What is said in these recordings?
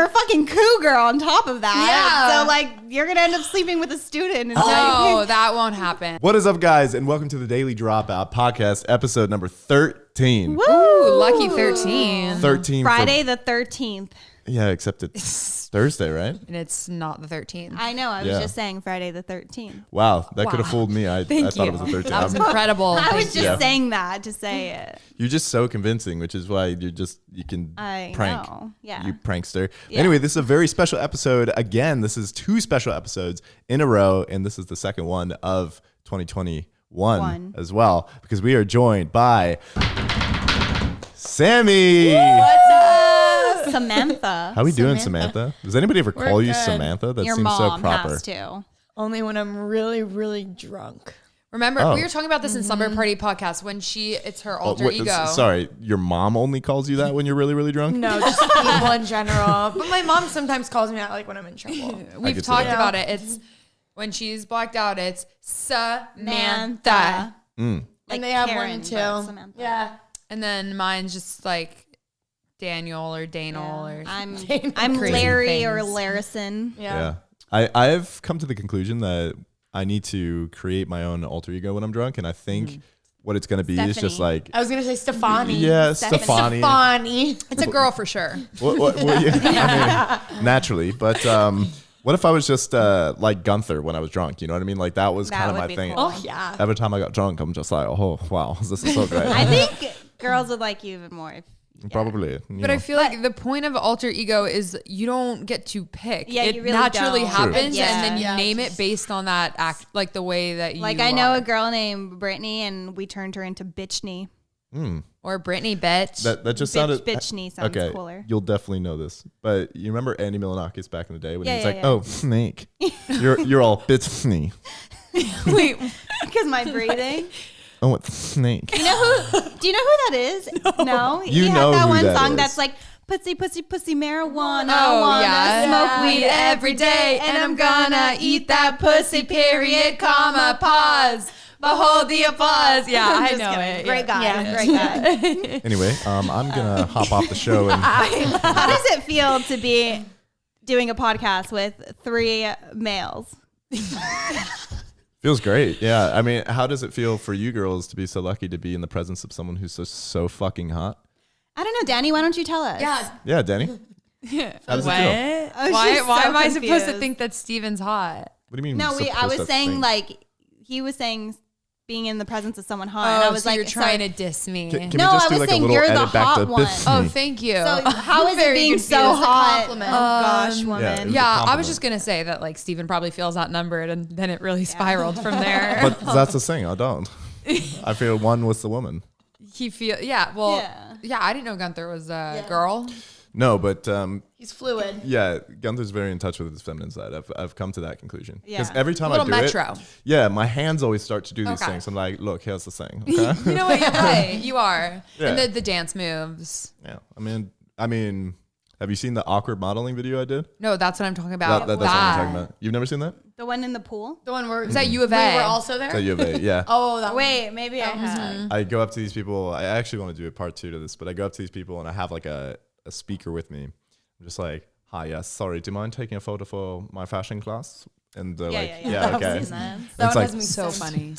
you're a fucking cougar on top of that. Yeah. So like you're gonna end up sleeping with a student. And No, that won't happen. What is up, guys, and welcome to the Daily Dropout podcast, episode number 13. Woo! Ooh, lucky 13. 13 Friday the 13th. Yeah, except it's Thursday, right? And it's not the 13th. I know. I was just saying Friday the 13th. Wow, that could have fooled me. I thought it was the 13th. That was incredible. I was Thank just saying that to say it. You're just so convincing, which is why you can prank. Know. Yeah. You prankster. Yeah. Anyway, this is a very special episode. Again, this is 2 special episodes in a row, and this is the second one of 2021 as well, because we are joined by Sammi. What's up? Samantha. How are we doing, Samantha? Does anybody ever call you Samantha? That Your seems mom so proper. has to. Only when I'm really, really drunk. Remember, we were talking about this in Summer Party podcast when it's her alter ego. Sorry, your mom only calls you that when you're really, really drunk? No, just people in general. But my mom sometimes calls me out like when I'm in trouble. We've talked about it. It's when she's blacked out, it's Samantha. Like and they have Karen, one too. but Samantha. Yeah. And then mine's just like Daniel or Danel or I'm crazy Larry things. or Larison. Yeah. I've come to the conclusion that I need to create my own alter ego when I'm drunk, and I think what it's going to be is just like... I was going to say Stefani. Yeah, Stefani. It's a girl for sure. I mean, naturally, but... what if I was just like Gunther when I was drunk? You know what I mean? Like that was kind of my thing. Cool. Oh, yeah. Every time I got drunk, I'm just like, oh, wow, this is so great. I think girls would like you even more. Probably. But I feel like the point of alter ego is you don't get to pick. Yeah, it you really naturally don't. happens, Yeah. and then you Yeah, name it based on that act, like the way that you. Like I know are. a girl named Brittany, and we turned her into Bitchney. Or Brittany bitch. That just sounded... Bitchney sounds okay, cooler. you'll definitely know this. But you remember Andy Milonakis back in the day when he was Yeah, like, yeah. oh, snake. You're all Bitchney. Wait, because my breathing. Oh, it's snake. Do you know who that is? No. You he know had that who one that song is. that's like pussy, pussy, pussy, marijuana. Oh, wanna yeah. smoke weed every day, and I'm gonna eat that pussy. Period, comma, pause. Behold the applause. Yeah, I Just know kidding. it. Great guy. Yeah. Great guy. Anyway, I'm gonna hop off the show and How does it feel to be doing a podcast with 3 males? feels great. Yeah, I mean, how does it feel for you girls to be so lucky to be in the presence of someone who's so fucking hot? I don't know, Danny. Why don't you tell us? Yeah, Danny. How does it feel? I was Why just why so am I supposed to confused. think that Steven's hot? What do you mean? No, I supposed was to saying think? like he was saying being in the presence of someone hot. and I was so like, you're trying so, to diss me. Can we No, just I do was like saying a little you're the edit back hot to one. Biff Oh, me? thank you. So how is it Very being good so view. It's a hot? compliment. Oh gosh, Yeah, woman. it was a Yeah, I was compliment. just gonna say that like Steven probably feels outnumbered, and then it really spiraled from there. But that's the thing. I don't. I feel one with the woman. He feel yeah. I didn't know Gunther was a girl. No, but He's fluid. yeah, Gunther's very in touch with his feminine side. I've come to that conclusion. Because Yeah. every time Little I do metro. it, yeah, my hands always start to do these Okay. things. I'm like, look, here's the thing. Okay. You know what? You're right. You are. Yeah. And the dance moves. Yeah. I mean, have you seen the awkward modeling video I did? No, that's what I'm talking about. That's what I'm talking about. You've never seen that? The one in the pool? The one where Is that U of we A? were also there? So you have a, yeah. Oh, that Wait, maybe I have. I go up to these people. I actually want to do a part 2 to this, but I go up to these people and I have like a speaker with me. I'm just like, hi, yes, sorry, do you mind taking a photo for my fashion class? And they're like, yeah, okay. I've seen that. That It's one like- has me So funny.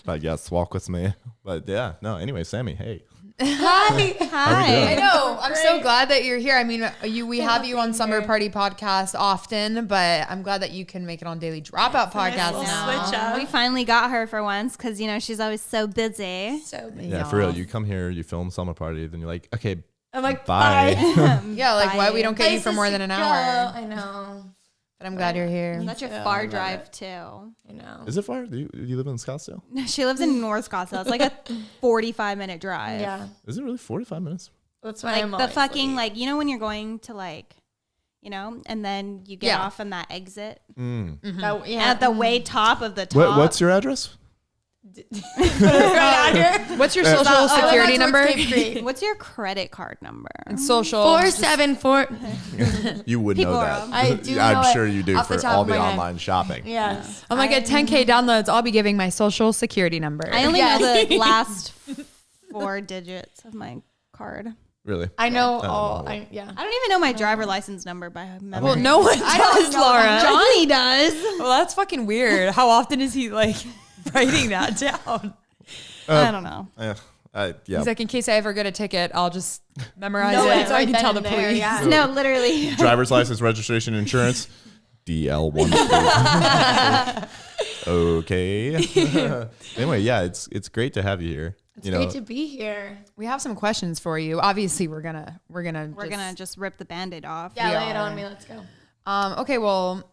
Like, yes, walk with me. But yeah, no, anyway, Sammi, hey. Hi. Hi. I know. I'm so glad that you're here. I mean, we have you on Summer Party podcast often, but I'm glad that you can make it on Daily Dropout podcast little now. switch up. We finally got her for once because, you know, she's always so busy. So big. Yeah, for real. You come here, you film Summer Party, then you're like, okay, I'm like, bye. Yeah, like why we don't get you for Places more than to an go. hour. I know. But I'm glad you're here. Such a too. I far love drive, too. I know. Is it far? Do you live in Scottsdale? She lives in North Scottsdale. It's like a 45-minute drive. Yeah. Is it really 45 minutes? That's why Like I'm the always fucking, late. like, you know, when you're going to, like, you know, and then you get Yeah. off on that exit That- yeah. at the way top of the top. What's your address? What's your social security number? What's your credit card number? And social. 474. You would People know are- that. I do I'm know sure it you do off the for top all of the my head. online shopping. Yes. I'm like at 10K downloads. I'll be giving my social security number. I only know the last 4 digits of my card. Really? I know I don't all. know. Yeah. I don't even know my driver license number by memory. Well, no one does, Laura. Johnny does. Well, that's fucking weird. How often is he like writing that down? I don't know. Yeah. He's like, in case I ever get a ticket, I'll just memorize Know it it so I right can then tell the and there, police. yeah. No, literally. Driver's license, registration, insurance. DL1. Okay. Anyway, yeah, it's great to have you here. It's great to be here. We have some questions for you. Obviously, we're gonna just rip the Band-Aid off. Yeah, We lay it are. on me. Let's go. Okay, well,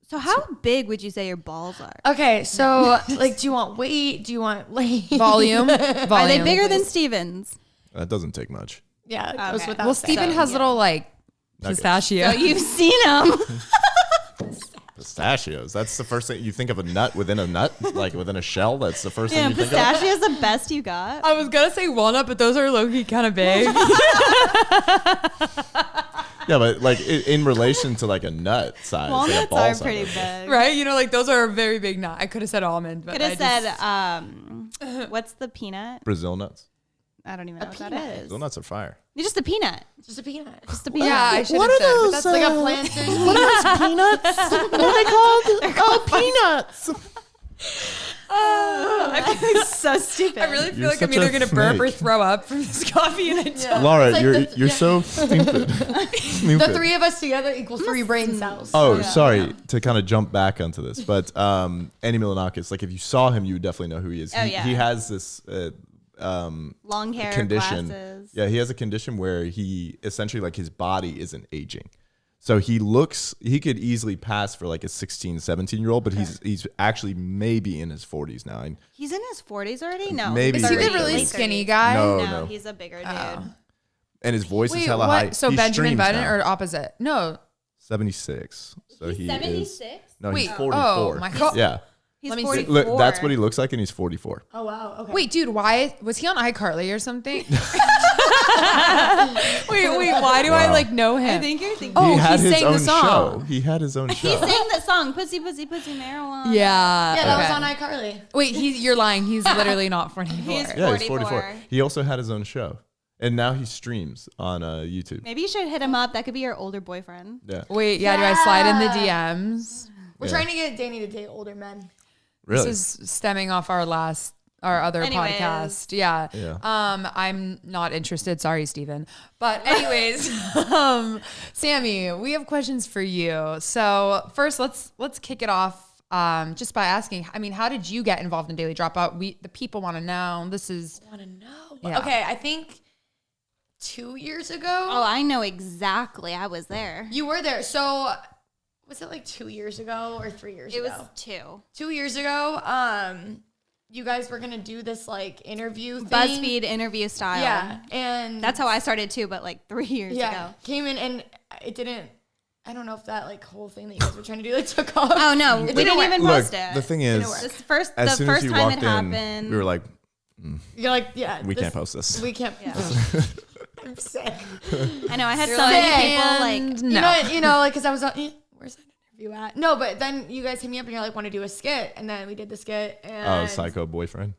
So how big would you say your balls are? Okay, so like, do you want weight? Do you want like volume. Are they bigger than Steven's? That doesn't take much. Yeah, it goes Okay. without Well, saying. Steven has little like Nuggets. pistachio. So you've seen them. Pistachios. That's the first thing you think of, a nut within a nut, like within a shell. That's the first thing Yeah, you think of. pistachio's the best you got. I was gonna say walnut, but those are low-key kind of big. Yeah, but like in relation to like a nut size, like a Walnuts ball are size. pretty big. Right? You know, like those are a very big nut. I could have said almond, but Could I have just- said, what's the peanut? Brazil nuts. I don't even know what that peanut. is. Brazil nuts are fire. It's just a peanut. just a peanut. Just a peanut. Yeah, I should have said. But that's Like a plantain. What are those peanuts? What are they called? Oh, peanuts. so stupid. I really feel You're like I'm such a either gonna burp or snake. throw up from this coffee, and I don't. Laura, like you're so stupid. The three of us together equal 3 brain cells. Oh, sorry to kind of jump back onto this, but Andy Milanakis, like if you saw him, you would definitely know who he is. Oh, He yeah. has this Long hair, condition. glasses. Yeah, he has a condition where he essentially like his body isn't aging. So he could easily pass for like a 16, 17-year-old, but he's actually maybe in his 40s now. And He's in his 40s already? No. Maybe Is he the 30s, really late skinny 30s. guy? No, No, no. he's a bigger dude. And his voice is Wait, hella high. what? So He Benjamin streams Button now. or opposite? No. 76. So he is. No, Wait. he's 44. Oh my god. Yeah. He's Let me see. 44. Look, that's what he looks like, and he's 44. Oh wow. Okay. Wait, dude, why was he on iCarly or something? wait, why do I Wow. like know him? I think you're thinking. Oh, he had he his sang the own song. show. He had his own show. He sang the song, Pussy, Pussy, Pussy, Marijuana. Yeah. Yeah, that was okay. on iCarly. Wait, you're lying. He's literally not 44. He's Yeah, he's 44. 44. He also had his own show, and now he streams on YouTube. Maybe you should hit him up. That could be your older boyfriend. Yeah, Wait, yeah, do I slide in the DMs? We're Yeah. trying to get Danny to date older men. really. This is stemming off our other Anyways. podcast. Yeah. Yeah. I'm not interested. Sorry, Steven. But anyways, Sammy, we have questions for you. So first, let's kick it off just by asking. I mean, how did you get involved in Daily Dropout? The people want to know. This is Want to know? Yeah. Okay, I think 2 years ago. Oh, I know exactly. I was there. You were there. So was it like 2 years ago or 3 years It ago? was 2. 2 years ago. You guys were gonna do this like interview thing. BuzzFeed interview style. Yeah, and That's how I started too, but like 3 years ago. came in and it didn't. I don't know if that like whole thing that you guys were trying to do like took off. Oh no, we didn't even Look, post it. the thing is, This first, as the soon as first you time walked it in, happened. we were like, You're like, yeah, we can't post this. We can't. Yeah. I'm sick. I know I had You're so like, many people and like. You know, like because I was on. Where's that interview at? No, but then you guys hit me up and you're like, want to do a skit, and then we did the skit. And psycho girlfriend.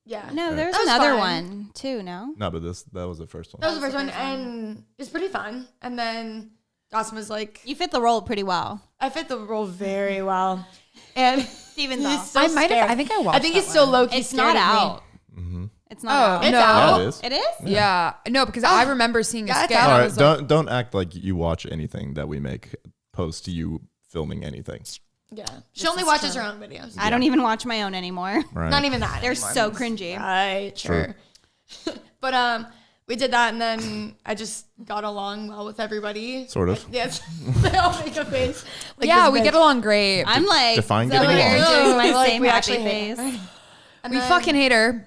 Yeah. No, there's That was another fun. one too. No. No, but that was the first one. That was the first one, and it's pretty fun. And then Dawson was like, You fit the role pretty well. I fit the role very well, and Steven's off. so I might have. scared. I think I watched. I think that he's still one. low key. It's not out. It's not out. It's no. out. Yeah, it is. It is? Yeah, no, because I remember seeing a yeah, it's skit. out. and All I right, was like, don't act like you watch anything that we make post you filming anything. Yeah. She only watches her own videos. I don't even watch my own anymore. Right. Not even that. They're anymore. so cringy. Right. Sure. But we did that, and then I just got along well with everybody. Sort of. Yes. They all make a face. Like yeah, this we bitch. get along great. I'm like define so getting here along. doing my Like, same we happy actually hate face. And we then- fucking hate her.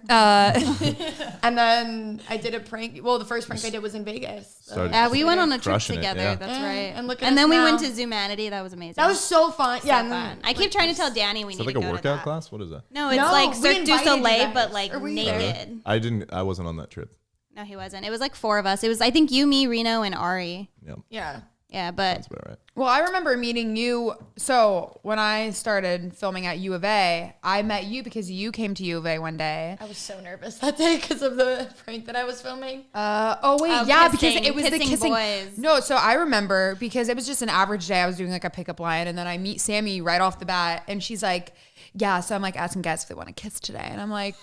And then I did a prank. Well, the first prank I did was in Vegas. So. Started Yeah, we went on a trip Crushing it, together. yeah. That's Yeah, right. and look at and us then we now. went to Zoomanity. That was amazing. That was so fun. so Yeah. and fun. then, I keep trying to tell Danny we Is need it like to a go to workout that. class? What is that? No, it's No, like we Cirque du invited you Soleil, guys. but like Are we naked. I wasn't on that trip. No, he wasn't. It was like 4 of us. It was I think you, me, Reno, and Ari. Yeah. Yeah. Yeah, but That's about right. Well, I remember meeting you. So when I started filming at U of A, I met you because you came to U of A one day. I was so nervous that day because of the prank that I was filming. Oh wait, Oh, yeah, kissing- because it was the kissing kissing. boys. No, so I remember because it was just an average day. I was doing like a pickup line, and then I meet Sammy right off the bat, and she's like, "Yeah." So I'm like asking guys if they want to kiss today, and I'm like,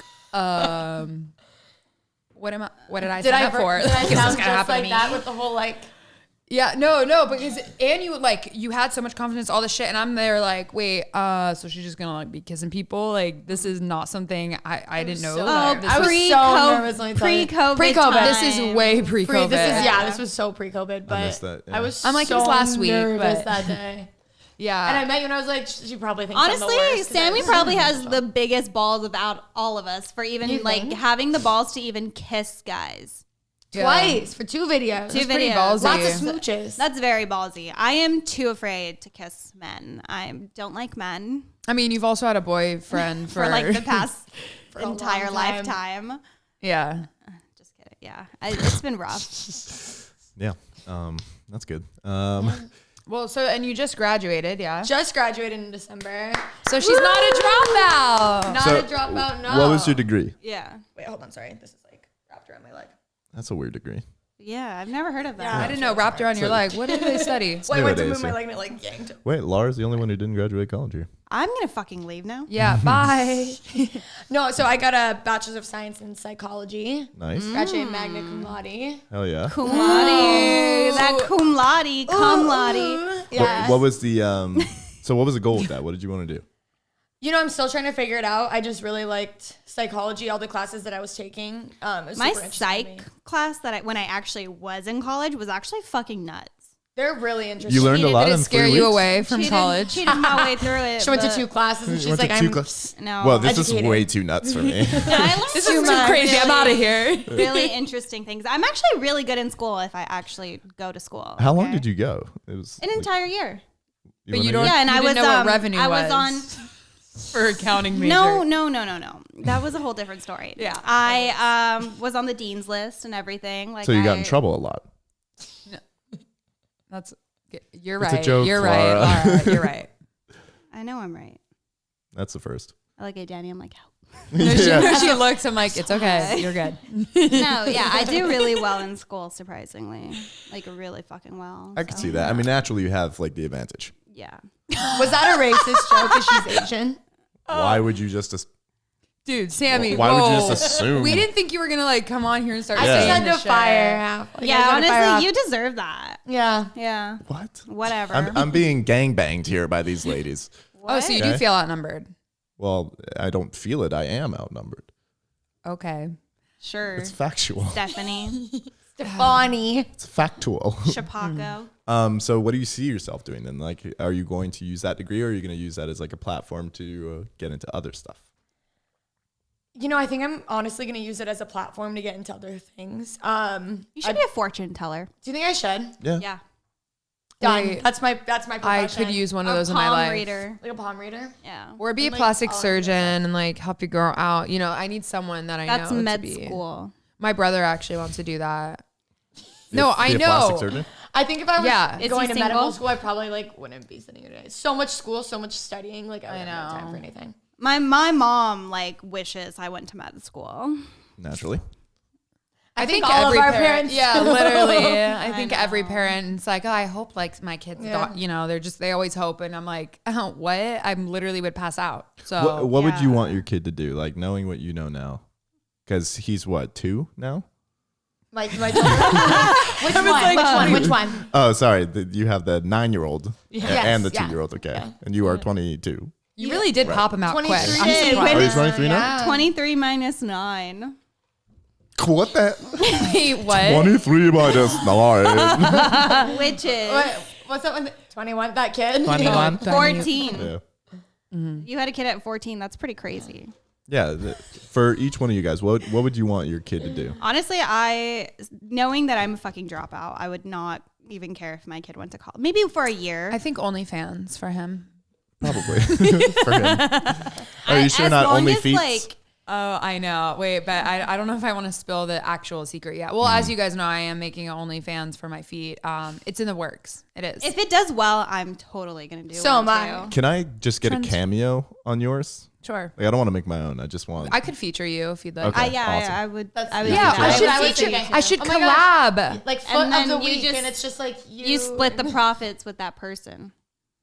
"What am I? What did I sign up for? Did I Like, is this sound gonna just happen to like me?" that with the whole like? Yeah, no, because and you had so much confidence, all this shit, and I'm there like, wait, so she's just gonna like be kissing people? Like, this is not something I didn't know. so that nervous. this I was was so nervous, let me tell you. pre-COVID. pre-COVID. time. This is way pre-COVID. This was so pre-COVID, but missed that, yeah. I was I'm like, it so was last week, nervous but- that day. Yeah, And I met you and I was like, she probably thinks I'm the Honestly, worst 'cause I Sammy was probably so has nervous. the biggest balls about all of us for even You like think? having the balls to even kiss guys. Yeah. Twice for 2 videos. Two pretty videos. ballsy. Lots of smooches. That's very ballsy. I am too afraid to kiss men. I don't like men I mean, you've also had a boyfriend for like the past a long entire time. lifetime. yeah. Just kidding. Yeah, it's been rough. Yeah. That's good. Well, so and you just graduated, yeah. Just graduated in December. So she's not a dropout. Not So, a dropout, no. What was your degree? Yeah, Wait, hold on, sorry. This is like wrapped around my leg. That's a weird degree. yeah. I've never heard of that. Yeah. I didn't know. Wrapped around your leg. What did they study? Well, I went to Nowadays, move my yeah. leg and it like yanked. Wait, Laura's the only one who didn't graduate college here. I'm gonna fucking leave now. Yeah. Bye. No, so I got a Bachelor's of Science in Psychology. Nice. Graduated magna cum laude. Hell yeah. Cum laude. That cum laude. Cum laude. Yeah. What was the so what was the goal with that? What did you want to do? You know, I'm still trying to figure it out. I just really liked psychology, all the classes that I was taking. It was My super interesting to me. psych class that when I actually was in college was actually fucking nuts. They're really interesting. You learned a lot Did in it scare 3 you weeks? away from college? Cheated my way through it. She went to but- 2 classes and You she's went like, to 2 I'm classes? No. Well, this educated. is way too nuts for me. I learned This some is too crazy. I'm out of here. really interesting things. I'm actually really good in school if I actually go to school. How long okay? did you go? It was An entire year. But went you a don't. year? Yeah, and you I didn't was know what revenue I was on for accounting major. No. That was a whole different story. Yeah. I was on the dean's list and everything. Like So you got in I- trouble a lot. That's. You're It's a right. joke, You're Laura. right. Laura, you're right. I know I'm right. That's the first. I like, hey, Danny, I'm like, help. No, she looks. I'm like, it's okay. You're good. No, yeah, I do really well in school, surprisingly. Like, really fucking well. I could so, see that. I mean, naturally, you have like the advantage. Yeah. Was that a racist joke because she's Asian? Why would you just? Dude, Sammy. Why would you whoa. just assume? We didn't think you were gonna like come on here and start I Yeah. just saying had to this shit. fire half. Like, I Yeah, just had to fire honestly, off. you deserve that. Yeah. Yeah. What? Whatever. I'm being gangbanged here by these ladies. Oh, so you do Okay. feel outnumbered. Well, I don't feel it. I am outnumbered. Okay. Sure. It's factual. Stephanie. Stefani. It's factual. Chapaco. So what do you see yourself doing then? Like, are you going to use that degree, or are you going to use that as like a platform to get into other stuff? You know, I think I'm honestly going to use it as a platform to get into other things. You should be a fortune teller. Do you think I should? Yeah. Yeah. Done. Wait. That's my profession. I could use one of those in my Palm life. reader. like a palm reader. Yeah. Or be a Like, plastic all of surgeon this. and like help you grow out. You know, I need someone that I That's know med to be. school. My brother actually wants to do that. No, I Be a plastic know. surgeon? I think if I was Yeah. Is going he to medical single? school, I probably like wouldn't be sitting here today. So much school, so much studying. Like I wouldn't have time know. for anything. My mom like wishes I went to med school. Naturally. I think think all of every our parent- parents. Yeah, literally. I think know. every parent's like, oh, I hope like my kids, Yeah. you know, they always hope. And I'm like, oh, what? I literally would pass out. So What would you yeah. want your kid to do? Like knowing what you know now, because he's what, 2 now? My children. Which one? Oh, sorry. You have the 9-year-old Yes, and the yeah. 2-year-old. Okay, Yeah. and you are 22. you really did pop him out quick. 23 I'm days. surprised. Are you 23 now? Yeah. 23 minus 9. What the? Wait, what? 23 minus 9. Which is What's that one? 21. That kid. 21. 14. Yeah. You had a kid at 14. That's pretty crazy. Yeah. For each one of you guys, what would you want your kid to do? Honestly, knowing that I'm a fucking dropout, I would not even care if my kid went to college. Maybe for a year. I think OnlyFans for him. Probably. For him. Are you sure As not long only as, feet? like, Oh, I know. Wait, but I don't know if I want to spill the actual secret yet. Well, as you guys know, I am making OnlyFans for my feet. It's in the works. It is. If it does well, I'm totally gonna do. So one am I. too. Can I just get a cameo on yours? Sure. Like, I don't want to make my own. I just want. I could feature you if you'd like. Okay. I awesome. would. That's- I would. Yeah, do I that. should I would feature. think I should Oh my gosh. collab. Like foot And of the then you week, just- and it's just like You split the profits with that person.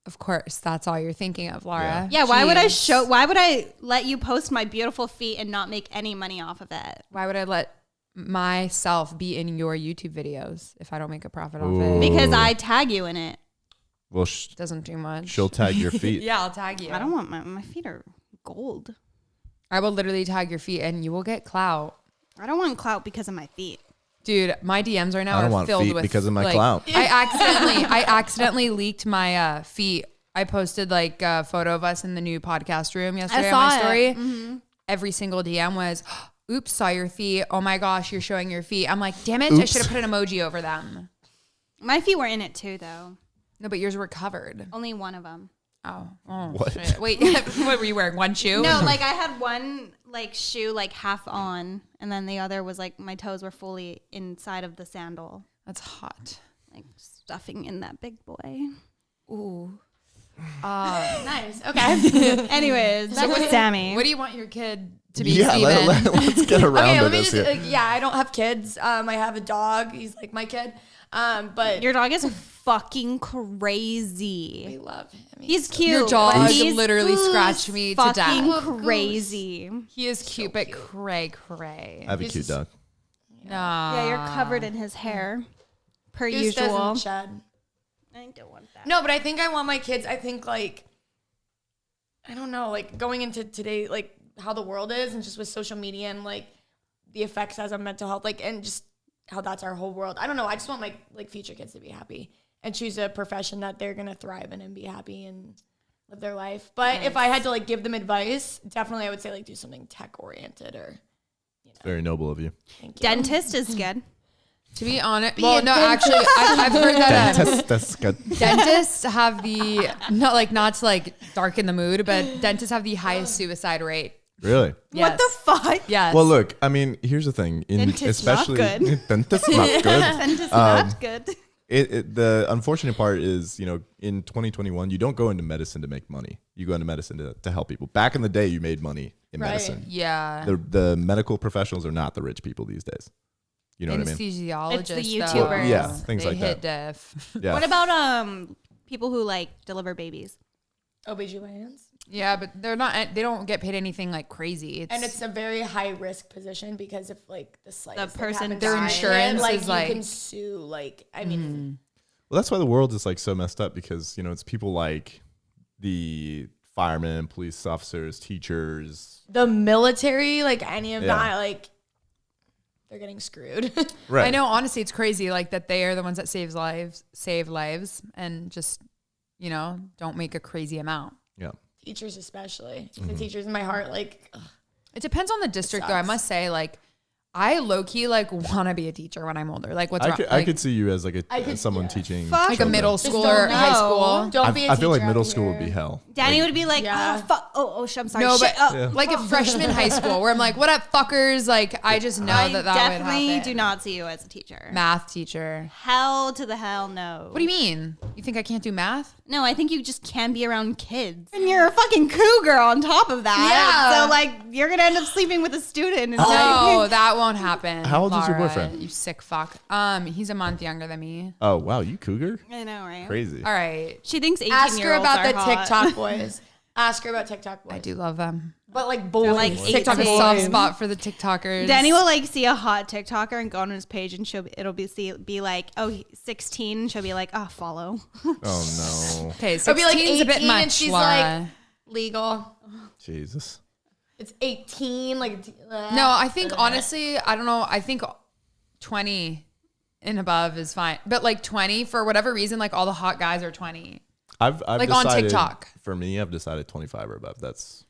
Of course, that's all you're thinking of, Laura. Yeah. Why would I Jeez. show? Why would I let you post my beautiful feet and not make any money off of it? Why would I let myself be in your YouTube videos if I don't make a profit off Ooh. it? Because I tag you in it. Well, Doesn't do much. she'll tag your feet. Yeah, I'll tag you. I don't want my feet are gold. I will literally tag your feet and you will get clout. I don't want clout because of my feet. Dude, my DMs right now I don't are want filled feet with because of my like, clout. I accidentally leaked my feet. I posted like a photo of us in the new podcast room yesterday on my saw story. it. Every single DM was, "Oops, saw your feet. Oh my gosh, you're showing your feet." I'm like, "Damn it, I Oops. should have put an emoji over them." My feet were in it too, though. No, but yours were covered. Only one of them. Oh, What? shit. Wait, what were you wearing? One shoe? No, like I had one like shoe like half on, and then the other was like my toes were fully inside of the sandal, That's hot. like stuffing in that big boy. Ooh. nice. Okay. Anyways, that was Sammy. What do you want your kid to be, Yeah, Steven? let's get around Okay, to let me this just. here. Yeah, I don't have kids. I have a dog. He's like my kid. But Your dog is fucking we crazy. love him. He's cute. Your dog but he's literally scratched me to fucking death. crazy. He is cute, but cray. I have a He's cute just- dog. Yeah, you're covered in his hair, per Goose usual. doesn't shed. I don't want that. No, but I think I want my kids. I think like I don't know, like going into today, like how the world is, and just with social media and like the effects as on mental health, like and just how that's our whole world. I don't know. I just want my like future kids to be happy and choose a profession that they're gonna thrive in and be happy and live their life. But if I had to like give them advice, definitely I would say like do something tech oriented or It's very noble of you. thank you. Dentist is good. To be honest, well, no, actually, I've heard that That's good. dentists have the not to like darken the mood, but dentists have the highest suicide rate. Really? Yes. What the fuck? Yes. Well, look, I mean, here's the thing. Dentist not good. Dentist not good. Dentist not good. The unfortunate part is, in 2021, you don't go into medicine to make money. You go into medicine to help people. Back in the day, you made money in Right. medicine. Yeah. The medical professionals are not the rich people these days. You know what I mean? Anesthesiologists. It's the though, YouTubers. Yeah, things they like hit that. diff. Yeah. What about people who like deliver babies? OBGYNs. Yeah, but they're not. They don't get paid anything like crazy. And it's a very high risk position because if like the slightest thing person happens Their to insurance like is you like- can sue. Like I mean, Well, that's why the world is like so messed up because, it's people like the firemen, police officers, teachers. the military, like any of Yeah. that, like they're getting screwed. Right. I know. Honestly, it's crazy. Like that they are the ones that save lives, and just don't make a crazy amount. Yeah. Teachers especially. The teachers in my heart, like ugh. It depends on the district, though. I must say, like, I low key like want to be a teacher when I'm older. Like, what's wrong? I could see you as like I could- someone yeah. teaching. Fuck. like a children. middle Just schooler, don't high know. school. Don't be a I feel like teacher middle out school would be here. hell. Danny Like, would be like, Yeah. oh, fuck. Oh, I'm sorry. No, Shit. but Oh. like a freshman high school where I'm like, what up, fuckers? Like, I just know I that would definitely happen. do not see you as a teacher. Math teacher. Hell to the hell no. What do you mean? You think I can't do math? No, I think you just can be around kids. And you're a fucking cougar on top of that. Yeah. So, like, you're going to end up sleeping with a student. And No, that won't happen. How old is your Laura, boyfriend? You sick fuck. He's a month younger than me. Oh, wow. You cougar? I know, right? Crazy. All right. She thinks 18-year-olds Ask her about the are hot. TikTok boys. Ask her about TikTok boys. I do love them. But like boys. like TikTok is a 18. soft spot for the TikTokers. Danny will like see a hot TikToker and go on his page and it'll be like, oh, he's 16. And she'll be like, oh, follow. Oh, no. Okay, It'll be 16 like is a bit 18 much, and she's Laura. like legal. Jesus. It's 18. Like No, I think honestly, I don't know. I think 20 and above is fine. But like 20, for whatever reason, like all the hot guys are 20. I've Like on decided, TikTok. For me, I've decided 25 or above. That's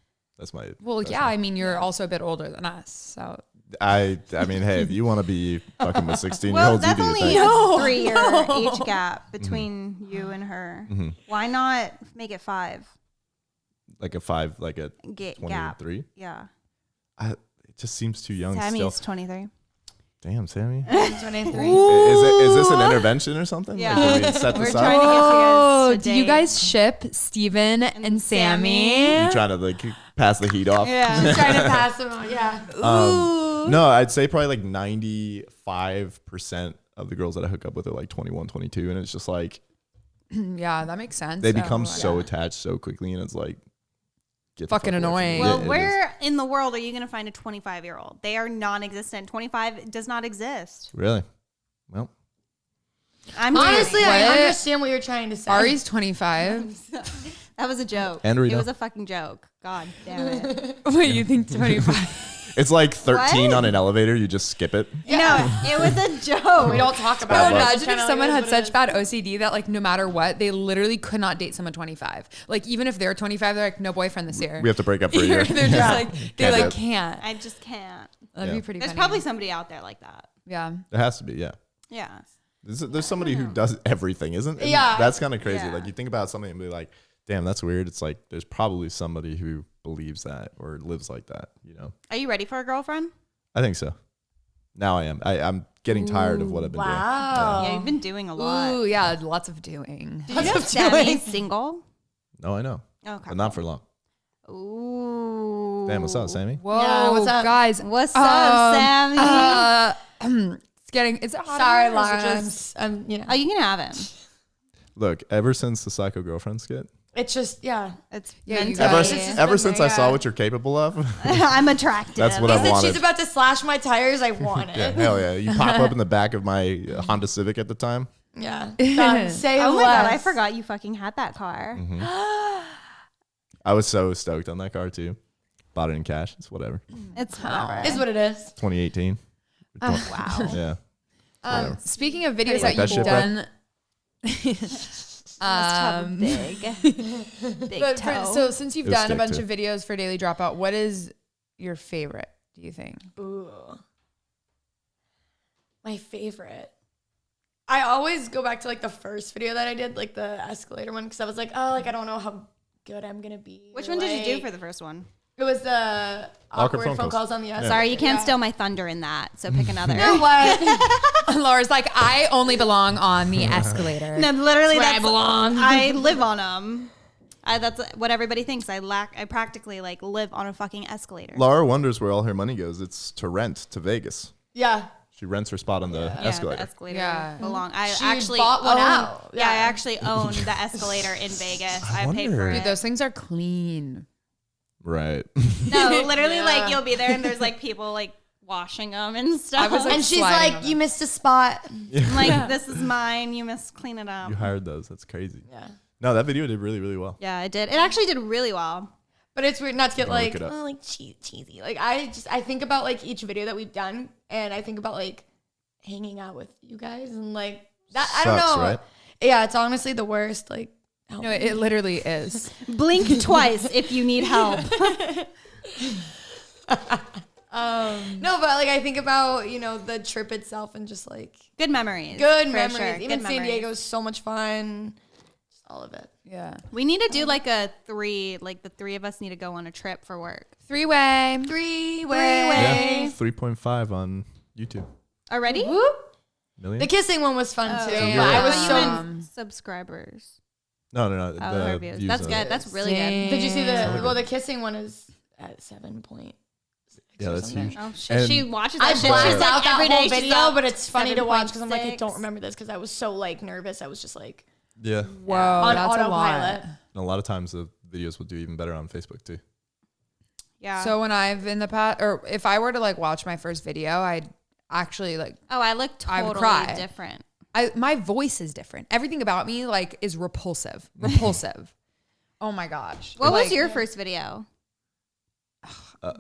my. Well, that's yeah, my- I mean, you're also a bit older than us. So I mean, hey, if you want to be fucking with 16 year Well, olds, you that's do your only thing. a 3-year age gap between you and her. Why not make it 5? Like a 5, like a Gap. 23. Yeah. it just seems too young Sammy's still. 23. Damn, Sammy. 23. Is this an intervention or something? Yeah. Like, can we set We're this trying up? to get you Oh, guys. do you guys ship Steven and Sammy? You trying to like pass the heat off? Yeah. Trying to pass them on. Yeah. No, I'd say probably like 95% of the girls that I hook up with are like 21, 22. And it's just like, Yeah, that makes sense. they become So, so yeah. attached so quickly. And it's like, get the Fucking fuck away from me. annoying. Well, Yeah, it where in the world are you going to find a 25-year-old? They are non-existent. 25 does not exist. is. Really? Well, Honestly, What? I understand what you're trying to say. Ari's 25. That was a joke. And it Rita. was a fucking joke. God damn it. Wait, you think 25? it's like 13 What? on an elevator. You just skip it. No, it was a joke. We don't talk But about it. imagine if someone had such bad. bad OCD that like no matter what, they literally could not date someone 25. Like even if they're 25, they're like, no boyfriend this year. We have to break up for a year. They're just like, they Can't do like it. can't. I just can't. That'd Yeah. be pretty There's funny. probably somebody out there like that. Yeah. There has to be, yeah. Yeah. There's somebody who does everything, isn't it? Yeah. That's kind of crazy. Yeah. Like you think about something and be like, damn, that's weird. It's like there's probably somebody who believes that or lives like that, you know? Are you ready for a girlfriend? I think so. Now I am. I'm getting tired of what I've been Wow. Yeah, you've been doing a lot. Ooh, yeah, lots of doing. Did you know Sammy's single? doing. No, I know. Okay. But not for long. Ooh. Damn, what's up, Sammy? Whoa, Yeah, what's up? guys. What's up, Sammy? It's getting. Is it hot? Sorry, in here, or is it Laura. just- Oh, you can have him. Look, ever since the Psycho Girlfriend skit, It's just, yeah. It's Yeah, you meant guys- to It's be. just ever been since there, I saw yeah. what you're capable of, I'm attractive. that's what He I said wanted. she's about to slash my tires. I want Yeah, it. hell yeah. You pop up in the back of my Honda Civic at the time. Yeah. God, say Oh my god, I less. forgot you fucking had that car. Mm-hmm. I was so stoked on that car too. Bought it in cash. It's whatever. It's whatever. Is what it is. 2018. Wow. Yeah. Whatever. Speaking of videos Like that that you've shit, bro? done. Must have a big, big But toe. so since you've It was done a stick bunch too. of videos for Daily Dropout, what is your favorite, do you think? Ooh. My favorite. I always go back to like the first video that I did, like the escalator one, because I was like, oh, like I don't know how good I'm gonna be. Which one did you do for the first one? It was the awkward phone calls on the escalator. Sorry, you can't Yeah. steal my thunder in that. So pick another. You know what? Laura's like, I only belong on the escalator. No, literally, Where I that's belong. I live on them. That's what everybody thinks. I practically like live on a fucking escalator. Laura wonders where all her money goes. It's to rent to Vegas. Yeah. She rents her spot on the Yeah, escalator. the escalator Yeah. belong. I She actually bought one own, out. Yeah, I Yeah. actually own the escalator in Vegas. I paid for wonder. it. Dude, those things are clean. Right. No, literally, Yeah. like you'll be there and there's like people like washing them and stuff. I was, like, And she's sliding like, on you missed a spot. I'm like, this is mine. You must clean it up. You hired those. That's crazy. Yeah. No, that video did really, really well. Yeah, it did. It actually did really well. But it's weird not to get I'll look like, it up. oh, like cheesy. Like I think about like each video that we've done, and I think about like hanging out with you guys and like that. I don't Sucks, know. right? Yeah, it's honestly the worst. Like, help No, me. it literally is. Blink twice if you need help. No, but like I think about the trip itself and just like Good memories. good for memories. sure. Even Good San memories. Diego was so much fun. Just all of it. Yeah. We need to do like a three. Like the three of us need to go on a trip for work. Three-way. Three-way. Yeah. 3.5 on YouTube. Already? Whoop. Million? The kissing one was fun too. you're I right. was Oh, you so. meant subscribers. No. Oh, The her views. views That's on- good. That's really Dang. good. Did you see Yeah. the? Well, the kissing one is at 7 point. Yeah, that's huge. Oh shit! And- She watches I that shit. blacked She's like out that every day whole she's video, up but it's funny to watch because I'm like, I 7.6. don't remember this because I was so like nervous. I was just like Yeah. Whoa, on that's a autopilot. lot. And a lot of times the videos will do even better on Facebook too. Yeah. So when I've in the past, or if I were to like watch my first video, I'd actually like, oh, I look I would totally cry. different. my voice is different. Everything about me like is repulsive. Repulsive. Oh my gosh. What was Like, your first video?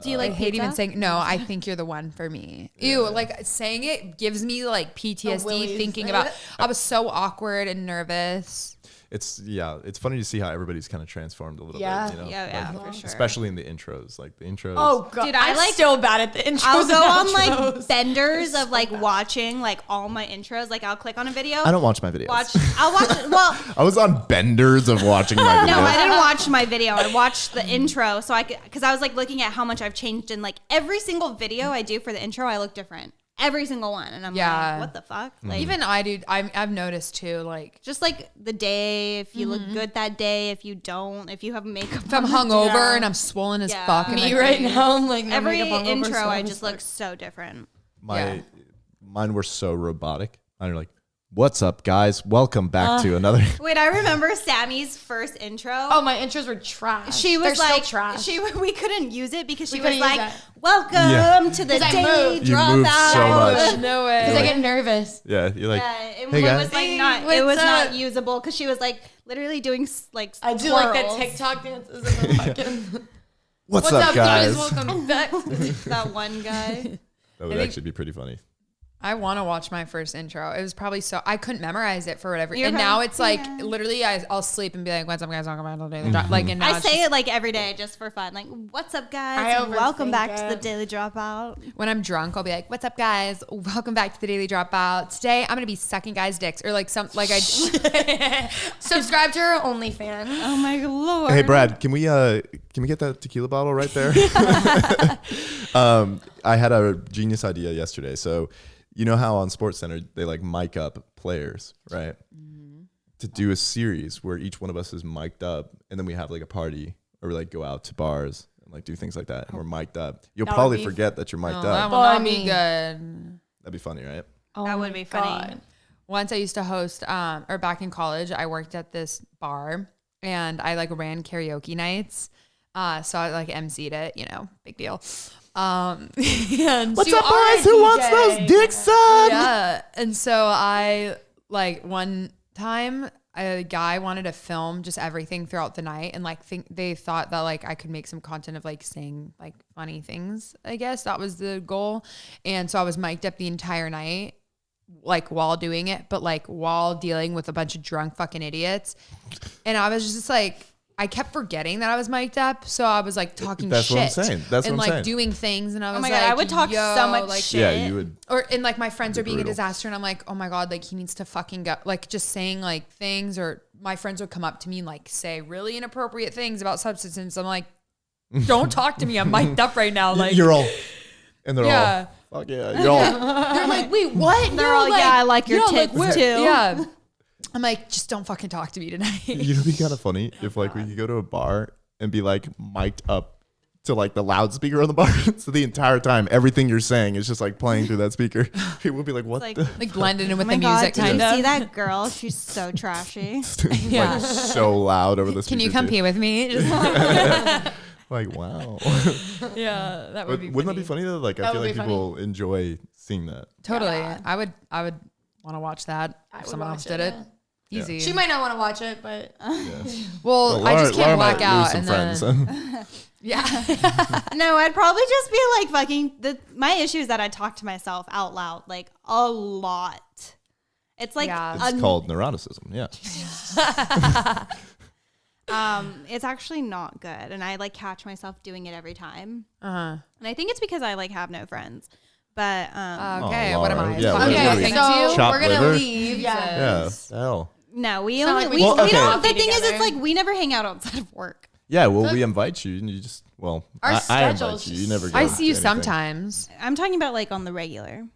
Do you like I hate pizza? even saying no. I think you're the one for me. Ew, like saying it gives me like PTSD willies. thinking about. I was so awkward and nervous. it's funny to see how everybody's kind of transformed a little bit. You know? Yeah, Like, for sure. especially in the intros, like the intros. Oh god, Dude, I'm like still bad at the intros. I'll go on and like outros. benders of like watching like all my intros. Like I'll click on a video. I don't watch my videos. I'll watch it. Well, I was on benders of watching my videos. no, I didn't watch my video. I watched the intro, so because I was like looking at how much I've changed in like every single video I do for the intro. I look different. Every single one, and I'm like, what the fuck? Like, Even I do. I've noticed too. Like, just like the day, if you look good that day, if you don't, if you have makeup, if I'm hungover and I'm swollen as fuck, and Me like, right now, I'm like no every makeup hungover, intro, so I I'm just look so different. Mine were so robotic. I'm like, what's up, guys? Welcome back to another. Wait, I remember Sammy's first intro. Oh, my intros were trash. She was They're like, still trash. we couldn't use it because she We was couldn't use like, it. welcome to the 'Cause I daily moved. You moved dropout. so much. no way. Because I get nervous. Yeah, you're like, Yeah, it, hey, it guys. was like not. What's It was not up? usable because she was like literally doing like. I do like the twirls. TikTok dances and the fucking. what's up, guys? Welcome back. That one guy. That would actually be pretty funny. I want to watch my first intro. It was probably I couldn't memorize it for whatever. You're and now probably- it's like yeah. literally I'll sleep and be like, what's up, guys? Welcome back to the Daily Drop. Like, and now I it's say just- it like every day just for fun. Like, what's up, I guys? Welcome overthink back to the it. daily dropout. when I'm drunk, I'll be like, what's up, guys? Welcome back to the Daily Dropout. Today I'm gonna be sucking guys' dicks or like some like I. Subscribe to her OnlyFans. Oh my lord. Hey, Brad, can we get that tequila bottle right there? I had a genius idea yesterday. So, you know how on SportsCenter they like mic up players, right? To do a series where each one of us is mic'd up, and then we have like a party or we like go out to bars and like do things like that, and we're mic'd up. You'll That would probably be- forget that you're mic'd Oh, that up. will not be Funny. good. That'd be funny, right? That would be funny. Once I used to host, or back in college, I worked at this bar and I like ran karaoke nights. So I like emceed it, you know, big deal. And What's up, boys? Who wants those dicks, son? yeah. And so I like one time a guy wanted to film just everything throughout the night and like they thought that like I could make some content of like saying like funny things. I guess that was the goal. And so I was mic'd up the entire night, like while doing it, but like while dealing with a bunch of drunk fucking idiots. And I was just like, I kept forgetting that I was mic'd up, so I was like talking That's shit. what I'm saying. That's and what I'm like saying. doing things, and I was my like, God, I would talk yo, so much like, shit. Yeah, you would. Or and like my friends are being brutal. a disaster, and I'm like, oh my god, like he needs to fucking go. Like just saying like things, or my friends would come up to me and like say really inappropriate things about substances. I'm like, don't talk to me. I'm mic'd up right now. Like You're all, and they're Yeah. all, fuck yeah, you're all. they're like, wait, what? They're all, yeah, I like your tits where- too. Yeah. I'm like, just don't fucking talk to me tonight. You know, it'd be kind of funny if like we could go to a bar and be like mic'd up to like the loudspeaker on the bar. So the entire time, everything you're saying is just like playing through that speaker. People would be like, what like- the? Like blended in with Oh my the god, music, did kind you of. see that girl? She's so trashy. Yeah. Like so loud over the speaker. Can you come too. pee with me? Just Like, wow. yeah, that would But be. wouldn't that be funny though? Like, I That feel would like be people enjoy seeing that. Totally. Yeah. I would want to watch that I if would someone watch else did it, it. Easy. She might not want to watch it, but Yeah. well, I just can't Laura black might out lose some and friends. then yeah. No, I'd probably just be like fucking. My issue is that I talk to myself out loud like a lot. It's like Yeah. It's called neuroticism. Yeah. it's actually not good, and I like catch myself doing it every time. Uh-huh. And I think it's because I like have no friends. But Okay, Oh, what am Laura. I? Yeah, Fucking what are thank we? you. Chopped We're gonna liver? leave. Yeah. Yeah. Hell. no, we not only like we, we Well, we okay. don't. The Coffee thing is, together. it's like we never hang out outside of work. Yeah. Well, we invite you, and you just Our I invite schedules you. You never. Go I to see you anything. sometimes. I'm talking about like on the regular.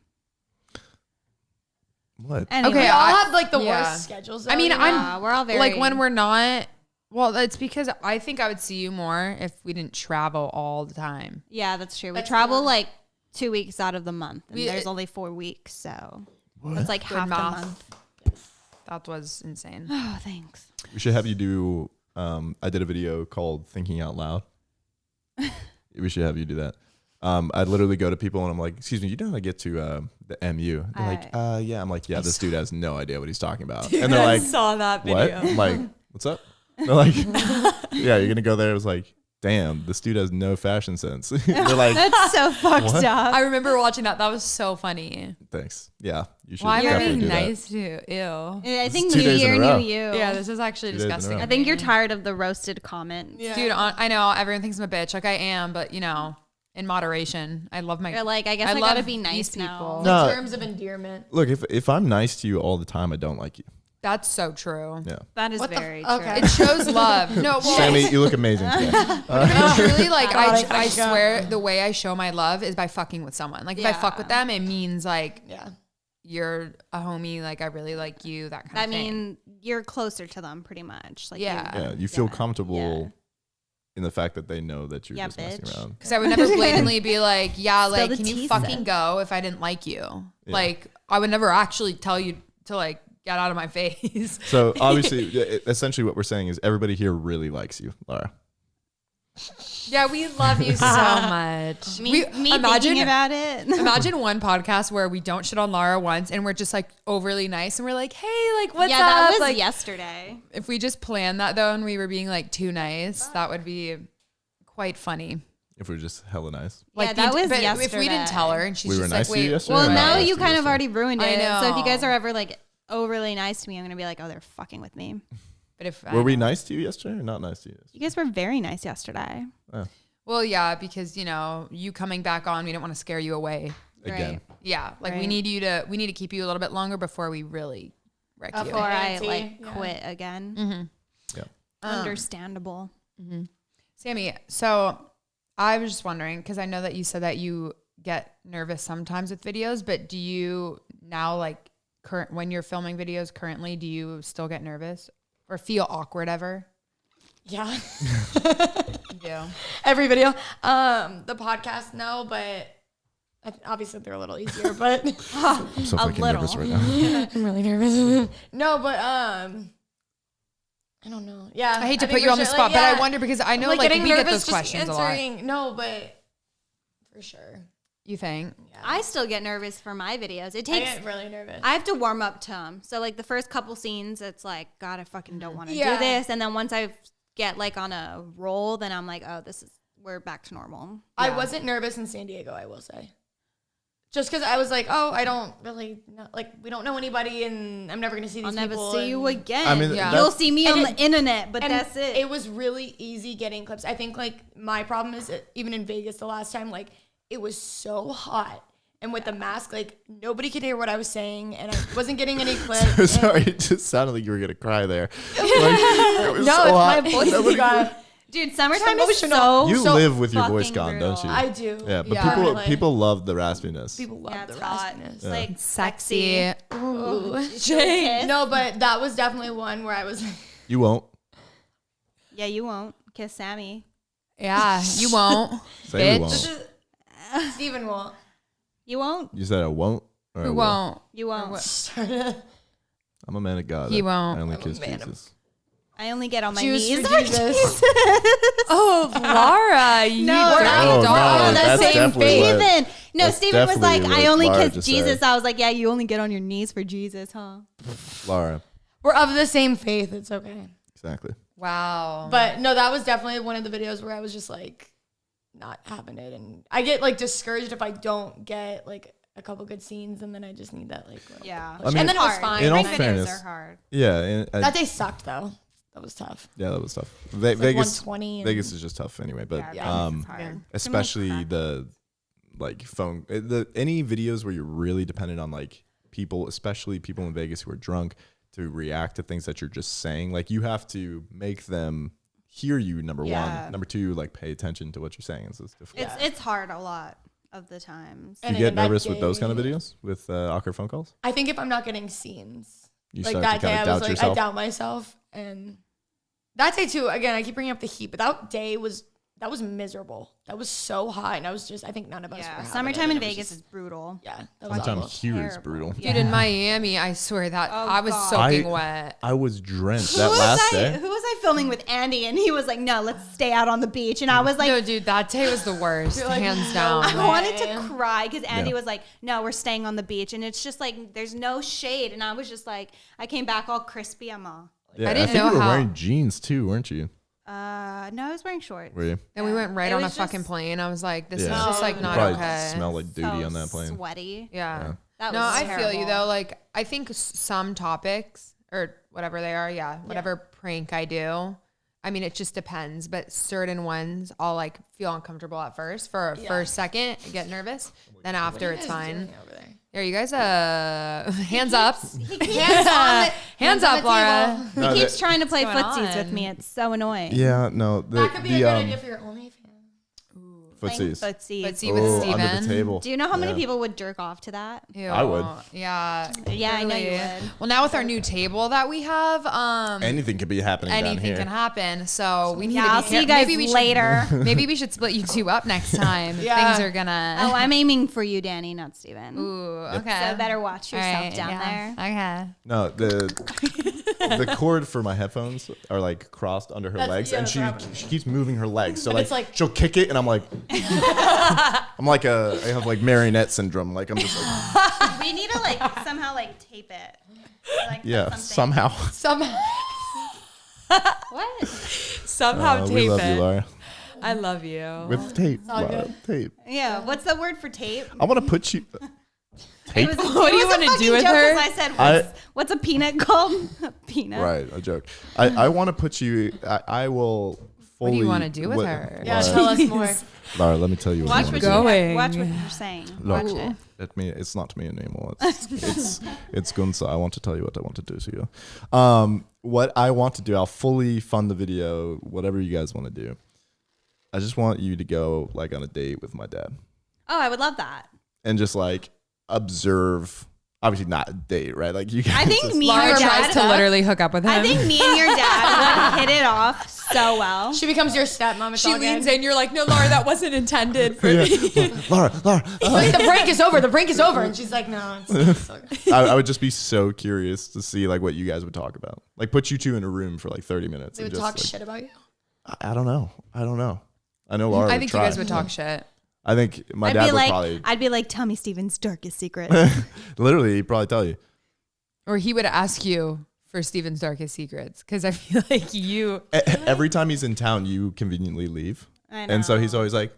What? Anyway, Okay, we all have like the yeah. worst schedules. I mean, though, I'm- you know? yeah, we're all very Like when we're not. Well, it's because I think I would see you more if we didn't travel all the time. Yeah, that's true. We That's travel true. like 2 weeks out of the month, and We- there's only 4 weeks, so that's like Good half the math. month. That was insane. Oh, thanks. We should have you do. I did a video called "Thinking Out Loud." We should have you do that. I'd literally go to people and I'm like, "Excuse me, you know how to get to the MU?" They're like, "Yeah." I'm like, "Yeah, this dude has no idea what he's talking about." And they're like, saw that "What?" I'm like, "What's up?" They're like, "Yeah, you're gonna go there." It was like, damn, this dude has no fashion sense. They're like, That's so fucked What? up. I remember watching that. That was so funny. thanks. Yeah, you should Why am I definitely being do that. nice to you? Ew. I think 2 New days in a Year, row. New You. Yeah, this is actually 2 days in a disgusting. row. I think you're tired of the roasted comments. Yeah. Dude, I know everyone thinks I'm a bitch. Like I am, but you know, in moderation. I love my. You're like, I guess I love gotta be these nice now. people. No. In terms of endearment. Look, if I'm nice to you all the time, I don't like you. That's so true. Yeah. That is What the very f- true. okay. It shows love. No, well, Sammy, you look amazing today. truly, like I God, swear, the way I show my love is by fucking with someone. Like if I fuck with them, it means like Yeah. you're a homie. Like I really like you. That kind I of thing. mean, you're closer to them pretty much. Like Yeah. Yeah, you feel Yeah. comfortable in the fact that they know that you're Yeah, just messing bitch. around. Because I would never blatantly be like, yeah, Spill like, the can you tea, fucking sis. go if I didn't like you? Yeah. Like, I would never actually tell you to like get out of my face. So obviously, essentially, what we're saying is everybody here really likes you, Laura. Yeah, we love you so much. me thinking about it. Imagine one podcast where we don't shit on Lara once and we're just like overly nice and we're like, hey, like, what's yeah, up? that was like, yesterday. if we just planned that though and we were being like too nice, that would be quite funny. If we're just hella nice. Yeah, that was but yesterday. if we didn't tell her and she's We were just nice like, to you wait, yesterday? Well, Right. now Nice you to kind you of already ruined I it. So if you guys know. are ever like overly nice to me, I'm gonna be like, oh, they're fucking with me. but if Were we nice to you yesterday or not nice to you? You guys were very nice yesterday. Well, yeah, because you know, you coming back on, we didn't want to scare you away. Again. Right. Yeah, like we Right. need to keep you a little bit longer before we really wreck you. Before I Auntie, like yeah. quit again. Mm-hmm. Yeah. Understandable. Sammy, so I was just wondering because I know that you said that you get nervous sometimes with videos, but do you now like when you're filming videos currently, do you still get nervous or feel awkward ever? Yeah. You do. Every video. The podcast, no, but obviously they're a little easier, but I'm so A fucking nervous little. right now. I'm really nervous. No, but I don't know. Yeah. I hate to think put you for on the sure, spot, like, but yeah. I wonder because I know like getting we get nervous those just questions a lot. answering. No, but for sure. You think? I still get nervous for my videos. It I takes. get really nervous. I have to warm up to them. So like the first couple scenes, it's like, God, I fucking don't want to Yeah. do this. And then once I get like on a roll, then I'm like, oh, we're back to normal. I wasn't nervous in San Diego, I will say. Just because I was like, oh, I don't really know. Like, we don't know anybody, and I'm never going to see these I'll never people. see you and- again. I mean, Yeah. You'll see me And on it- the internet, but and that's it. It was really easy getting clips. I think, like, my problem is that even in Vegas the last time, like, it was so hot. And with the mask, like, nobody could hear what I was saying, and I wasn't getting any clips. and- Sorry, it just sounded like you were gonna cry there. Like, it was No, so it's hot. my voice Nobody is gone. Dude, summertime is emotional. so You So live with your voice fucking gone, don't you? brutal. I do. Yeah, but Yeah. people Like, people love the raspiness. people love Yeah, the it's hot. raspiness. It's like Sexy. Ooh. Kiss. No, but that was definitely one where I was You won't. Yeah, you won't kiss Sammy. Yeah, you won't. Say we Bitch. won't. Steven won't. You won't. You said I won't. Or I We will? won't. You won't. I'm a man of God. He won't. I only I'm a kiss man of- Jesus. I only get on my Juice knees. for Jesus. Oh, Laura, you No, dirty Oh, dog. no, that's definitely what- Steven. No, that's Steven was definitely like, what I only Laura kiss just Jesus. said. I was like, yeah, you only get on your knees for Jesus, huh? Laura. We're of the same faith. It's okay. Exactly. Wow. But no, that was definitely one of the videos where I was just like not having it. And I get like discouraged if I don't get like a couple good scenes, and then I just need that like little Yeah. I mean, and then it was hard. fine. in all Videos fairness, are hard. Yeah. And, That day sucked though. That was tough. yeah, that was tough. Like Vegas. 120 and- Vegas is just tough anyway. But Yeah, Vegas is hard. especially the like phone any videos where you're really dependent on like people, especially people in Vegas who are drunk, to react to things that you're just saying. Like you have to make them hear you, number Yeah. one. Number two, like pay attention to what you're saying. It's difficult. It's hard a lot of the times. Do And you get again, that nervous with those kind of day- videos with awkward phone calls? I think if I'm not getting scenes, You like start that to day, kind I of was doubt like, yourself. I doubt myself. And that day too, again, I keep bringing up the heat, but that day was miserable. That was so hot, and I was just, I think none of us were Yeah, having summertime it. in It was Vegas just- is brutal. Yeah, that was Summertime awful. here is Terrible. brutal. Dude, in Miami, I swear that Oh, I was God. soaking I- wet. I was drenched Who that was last I? day. Who was I filming with Andy? And he was like, "No, let's stay out on the beach." And I was like, No, dude, that day was the worst, You're like, hands no down. I wanted to cry because Andy Yeah. was like, "No, we're staying on the beach," and it's just like there's no shade, and I was just like, I came back all crispy. I'm all, Yeah, I didn't think know you were how- wearing jeans too, weren't you? No, I was wearing shorts. Were you? And we went right It on a was fucking just- plane. I was like, this is Yeah. just like not Probably okay. smell like duty So on that plane. Sweaty. Yeah. That No, was I feel you terrible. though. Like, I think some topics or whatever they are, whatever prank I do, I mean, it just depends. But certain ones, I'll like feel uncomfortable at first for a first second, get nervous. Then after it's fine. There, you guys, hands up. Hands up, Laura. No, He keeps trying to play What's going footsies with on? me. It's so annoying. Yeah, no. That could be a good idea for your OnlyFans. Footsies. Footsies. Footsie with Oh, Steven. under the table. Do you know how many Yeah. people would jerk off to that? Ew. I would. Yeah. Yeah, I know you really. would. Well, now with our new table that we have, Anything could be happening down anything here. can happen. So we need Yeah, to be I'll see you guys maybe we later. Maybe we should split you two up next time. Yeah. Things are gonna. Oh, I'm aiming for you, Danny, not Steven. Ooh, okay. So better watch All yourself right, down yeah. there. Okay. No, the cord for my headphones are like crossed under her legs, yeah, and that's she what happened. she keeps moving her legs. So it's like like- she'll kick it, and I'm like, I have like marionette syndrome. Like I'm just like, We need to like somehow like tape it. Or, like, put yeah, something- somehow. What? Somehow tape we love it. you, Laura. I love you. With tape, Laura, tape. Yeah. What's the word for tape? I want to put you. Tape. It was What do you want wanna to do with her? I said, I- what's a peanut called? A peanut. Right, a joke. I want to put you. I will fully. What do you want to do with her? Yeah, Laura, tell us more. Laura, let me tell you what Watch I what, want to do. Going. watch what you're saying. Look, Watch it. let me. It's not me anymore. It's Gunsa. I want to tell you what I want to do to you. What I want to do, I'll fully fund the video. Whatever you guys want to do. I just want you to go like on a date with my dad Oh, I would love that. and just like observe. Obviously not a date, right? Like you guys. I think just- me and Laura your tries dad. to literally hook up with him. I think me and your dad would hit it off so well. She becomes your stepmom. It's she all leans good. in. You're like, no, Laura, that wasn't intended for me. Laura. Like, the break is over. The break is over. And she's like, no, it's so good. I would just be so curious to see like what you guys would talk about. Like put you two in a room for like 30 minutes. They and would just, talk like, shit about you. I don't know. I know Laura. I would think try. you guys would talk shit. I think my dad would probably. I'd be like, tell me Steven's darkest secret. Literally, he'd probably tell you. Or he would ask you for Steven's darkest secrets because I feel like you. Every time he's in town, you conveniently leave. I know. And so he's always like,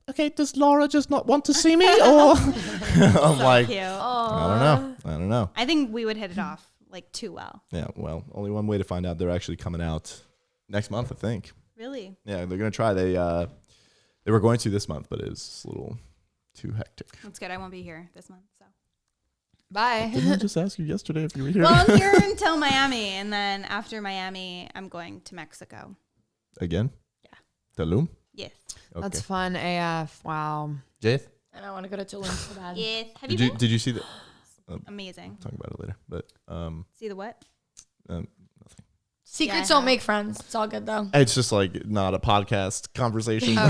okay, does Laura just not want to see me? Or I'm like, Cute. I don't know. I think we would hit it off like too well. Yeah, well, only one way to find out. They're actually coming out next month, I think. Really? Yeah, they're gonna try. They were going to this month, but it was a little too hectic. That's good. I won't be here this month. So. Bye. Didn't I just ask you yesterday if you were here? Well, I'm here until Miami, and then after Miami, I'm going to Mexico. Again? Yeah. Tulum? Yes. Okay. That's fun AF. Wow. Jaith? And I want to go to Tulum so bad. Yes. Have you Did you been? did you see the? Amazing. Talk about it later, but See the what? nothing. Secrets Yeah, I don't make friends. It's all good though. It's just like not a podcast conversation. Okay.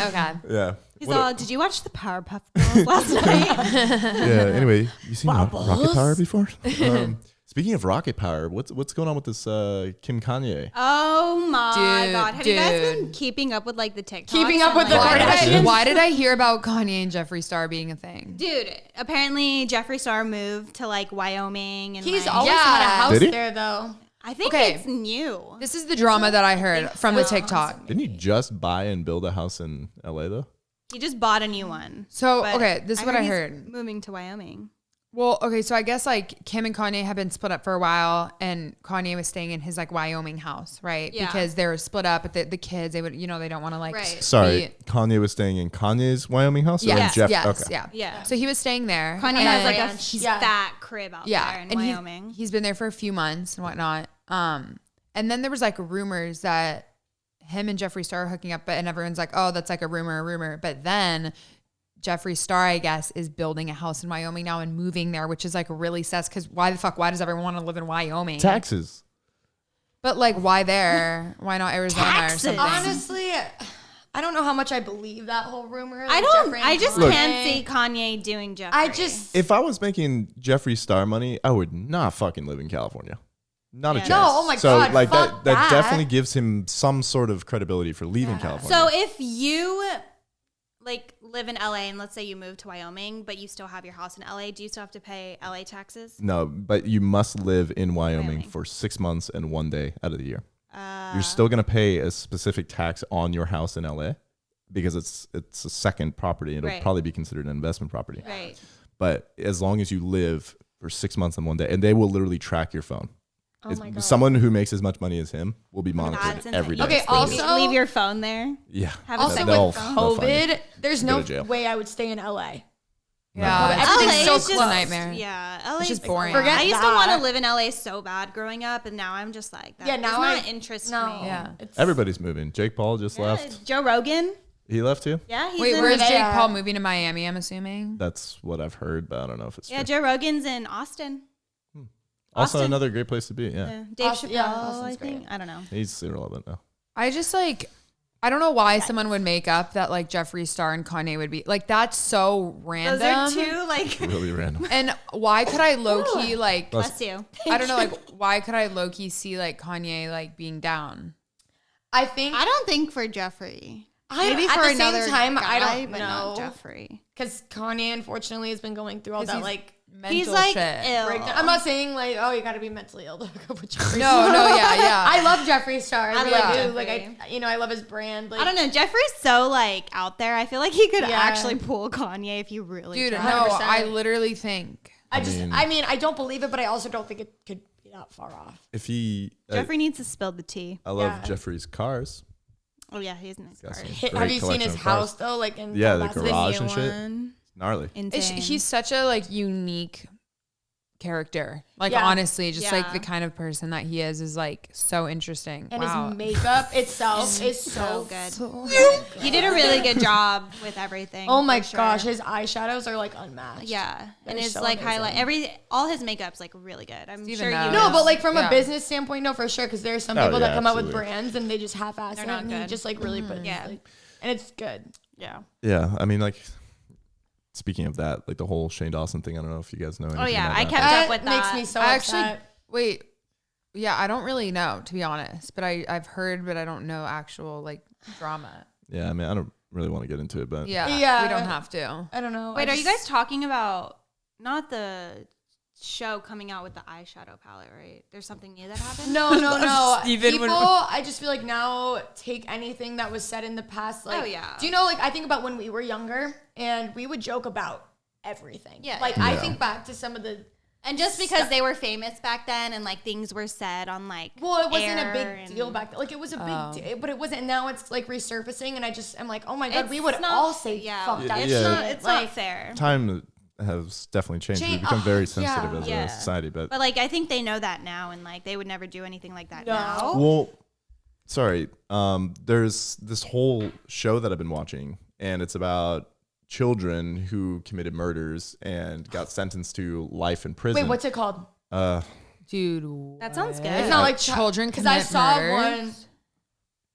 Okay. Yeah. He's What a- all, did you watch the Powerpuff Girls last night? yeah. Anyway, you seen Rocket Power before? Speaking of Rocket Power, what's going on with this Kim Kanye? Oh my Dude, God. Have you guys been dude. keeping up with like the TikToks? Keeping up and, with the like, Kardashians? Why did I hear about Kanye and Jeffree Star being a thing? Dude, apparently Jeffree Star moved to like Wyoming and He's like, always Yeah. had a house Did he? there though. I think Okay. it's new. This is the drama that I heard from the TikTok. Didn't he just buy and build a house in LA though? He just bought a new one. So, But okay, this is what I he's heard. Moving to Wyoming. Well, okay, so I guess like Kim and Kanye have been split up for a while, and Kanye was staying in his like Wyoming house, right? Yeah. Because they were split up, but the kids, they would, they don't want to like. Right. Sorry, be- Kanye was staying in Kanye's Wyoming house. Or in Yes, Jeff? yes, Okay. yeah. Yeah. So he was staying there. Kanye and- has like a ranch. Yeah. fat crib out there in and Wyoming. he's been there for a few months and whatnot. And then there was like rumors that him and Jeffree Star are hooking up, and everyone's like, oh, that's like a rumor. But then Jeffree Star, I guess, is building a house in Wyoming now and moving there, which is like really sus. Because why does everyone want to live in Wyoming? Taxes. But like, why there? Why not Arizona Taxes. or something? Honestly, I don't know how much I believe that whole rumor. I like don't. Jeffree I and just Kanye. can't see Kanye doing Jeffree. I just If I was making Jeffree Star money, I would not fucking live in California. Not a Yeah. chance. No, oh my so, God, like fuck that that. definitely gives him some sort of credibility for leaving California. So if you like live in LA and let's say you move to Wyoming, but you still have your house in LA, do you still have to pay LA taxes? No, but you must live in Wyoming Wyoming. for 6 months and 1 day out of the year. you're still going to pay a specific tax on your house in LA because it's a second property. It'll probably be considered an investment property. Right. But as long as you live for 6 months in one day, and they will literally track your phone. Oh my God. Someone who makes as much money as him will be monitored every day. Okay, for also- this. Leave your phone there. Yeah. Also They'll with find you. COVID, there's Go no to jail. way I would stay in LA. Yeah, Everything's it's so just a close. nightmare. Yeah, LA It's is just boring. Forget I used to that. want to live in LA so bad growing up, and now I'm just like, that Yeah, now does not I- interest no. me. Yeah. Everybody's moving. Jake Paul just left. Joe Rogan. He left too? Yeah, he's Wait, in where's they Jake are. Paul moving to Miami? I'm assuming. That's what I've heard, but I don't know if it's Yeah, true. Joe Rogan's in Austin. Also, Austin. another great place to be. Yeah. Dave Austin- Chappelle, yeah, I Austin's think. great. I don't know. He's irrelevant now. I just like, I don't know why someone would make up that like Jeffree Star and Kanye would be like, that's so random. Those are two, like, Really random. And why could I low key like, bless you. I don't know, like why could I low key see like Kanye like being down? I think I don't think for Jeffrey. I- Maybe at for the same another time, guy, I don't but know. not Jeffrey. because Kanye unfortunately has been going through all 'Cause that he's like Mental He's like shit. ill. breakdown. I'm not saying like, oh, you got to be mentally ill to go with Jeffree No, Star. no, yeah. I love Jeffree Star. I I really love do. Like Jeffree. I love his brand. Like, I don't know. Jeffrey's so like out there. I feel like he could Yeah. actually pull Kanye if you really Dude, tried. no, 100%. I literally think. I mean, I don't believe it, but I also don't think it could be that far off. If he, Jeffrey needs to spill the tea. I love Yeah. Jeffrey's cars. Oh yeah, he's in his Got car. some Have great you seen collection his of cars. house though? Like in Yeah, the Calabasas? garage and New shit. one. Gnarly. Insane. He's such a like unique character. Like Yeah. honestly, just like Yeah. the kind of person that he is like so interesting. And wow. his makeup itself is so good. He did a really good job with everything. Oh my for sure. gosh, his eyeshadows are like unmatched. Yeah, and They're his so like amazing. highlight all his makeup's like really good. I'm Steven sure you knows. No, know. but like from Yeah. a business standpoint, no, for sure. Because there are some Oh, people that yeah, come out with absolutely. brands and they just half-ass They're it, not and he good. just like really put, Yeah. like, and it's good. yeah. Yeah, I mean, like, speaking of that, like the whole Shane Dawson thing. I don't know if you guys know anything Oh yeah, about I that, kept That up with makes that. me so I actually upset. wait. Yeah, I don't really know to be honest, but I've heard, but I don't know actual like drama. but yeah, I mean, I don't really want to get into it, but Yeah, Yeah. we don't have to. I don't know. Wait, I are you just- guys talking about not the show coming out with the eyeshadow palette, right? There's something new that happened. No, no, no. Steven People, would- I just feel like now take anything that was said in the past. Like, Oh, yeah. Do you know? Like, I think about when we were younger and we would joke about everything. Yeah. Like, I Yeah. think back to some of the. And just because they were famous back then and like things were said on like Well, it wasn't a air big and- deal back then. Like, it was a big deal, but it wasn't. Now it's like resurfacing, and I'm like, oh my god, we It's would not- all say yeah. fuck that It's Yeah. not shit. it's like, not fair. time has definitely changed. We've Change- become very oh, sensitive yeah. as Yeah. a society, but But like I think they know that now and like they would never do anything like that No. now. well, sorry. There's this whole show that I've been watching, and it's about children who committed murders and got sentenced to life in prison. Wait, what's it called? Dude, That sounds good. It's not like children because I commit saw murders? one.